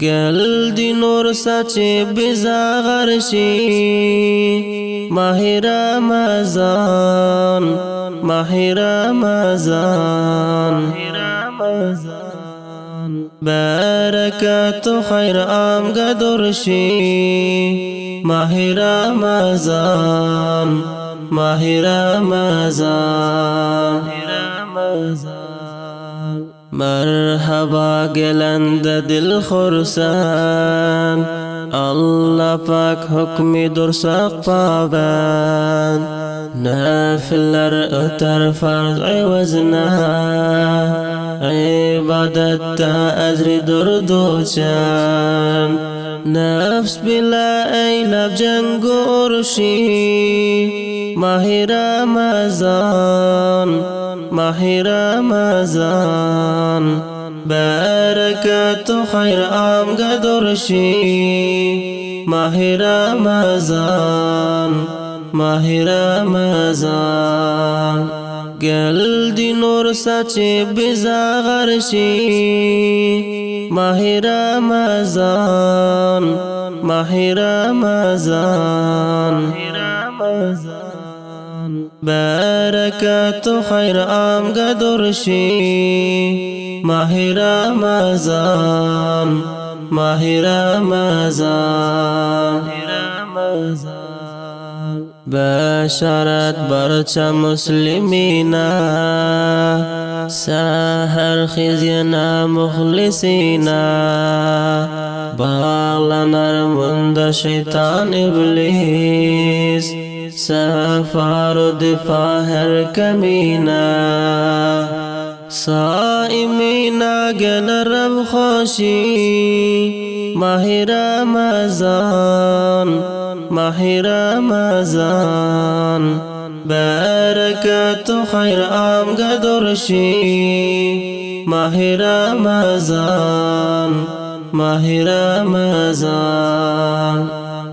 গেল দিনোর সাচে বেজাগারশি মাহে রমজান মাহে রমজান বারাকাত খায়র আমগদরশি মাহে রমজান মাহে রমজান مرحبا گلند دل خرسان الله پاک حکم درسق پابند نافلر اتر فرض عوزنا عبادت تا اجر دردوچان نفس بلا ایلب جنگ ارشی ماه رمضان ماه رمضان برکت و خیر آمگدرشی ماه رمضان ماه رمضان گل دینور سچه بزاغرشی ماه رمضان ماه رمضان برکت و خیر آمگدرشی ماه رمضان ماه رمضان بشارت برچه مسلمینا سحر خزینا مخلصینا باغلنر مند شیطان ابلیس سفار و دفاع هر کمینا صائمینا گل رب خوشی ماه رمضان ماه رمضان برکت و خیر آمگدرشی ماه رمضان ماه رمضان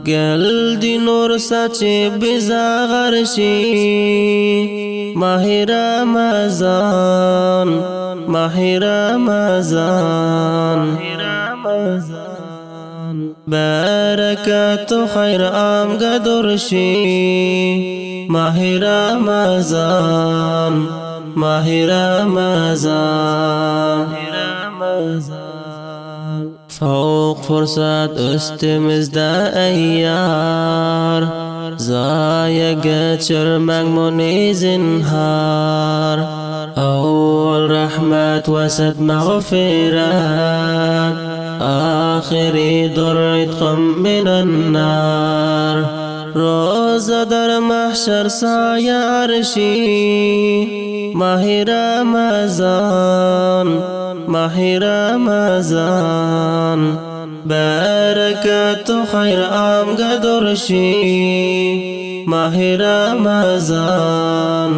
گل دینور سچه بزاغرشی ماه رمضان ماه رمضان برکت و خیر آمگدرشی ماه رمضان ماه رمضان فوق فرصت استمزده ایار زایگ چرمنگ منی زنهار اول رحمت وسط مغفرت آخری درعتكم من النار روزه در محشر سایه عرشی ماه رمضان ماه رمضان برکت و خیر آمگدرشی ماه رمضان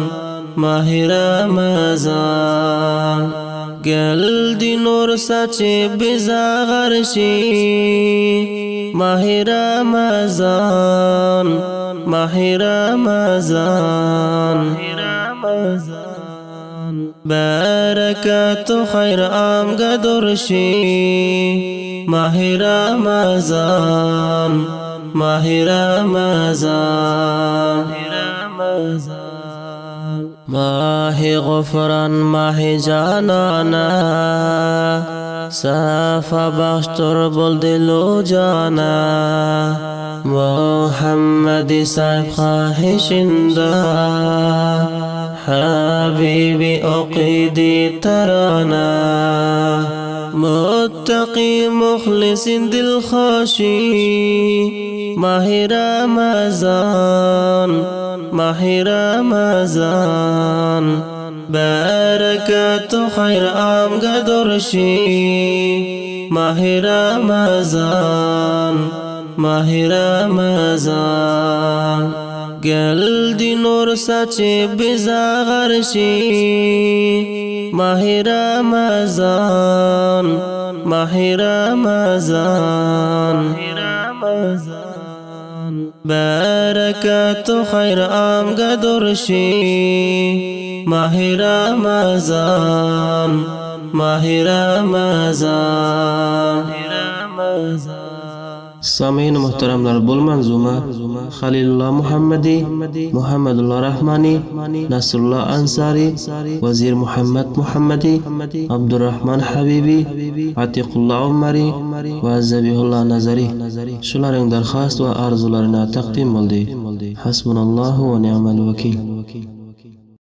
ماه رمضان گل دینور سچه بزاغرشی ماه رمضان ماه رمضان برکت و خیر آمگدرشی ماه رمضان ماه رمضان ماه غفران ماه جانانا صفا بخشتر بول دلو جانا محمد صاحب خواهشنده حبیبی اقیدی ترانا متقی مخلص دل خوشی ماه رمضان ماه رمضان برکت و خیر آمگدرشی ماه رمضان ماه رمضان گل دینور سچه بزاغرشی ماه رمضان ماه رمضان برکت و خیر آمگدرشی ماه رمضان ماه رمضان সামিন মুহতারামলার বুল মানজুমা খালিলুল্লাহ মুহাম্মদি, মুহাম্মদুল্লাহ রহমানি, নাসরুল্লাহ আনসারি, ওয়াজির মুহাম্মদ মুহাম্মদি, আব্দুর রহমান হাবিবি, আতিকুল্লাহ উমারি, ওয়া জাবিহুল্লাহ নাজারি। শুলারেং দরখাস্ত ওয়া আরজুলারনা তাকদিম বলদি। হাসবুনাল্লাহু ওয়া নি'মাল ওয়াকিল।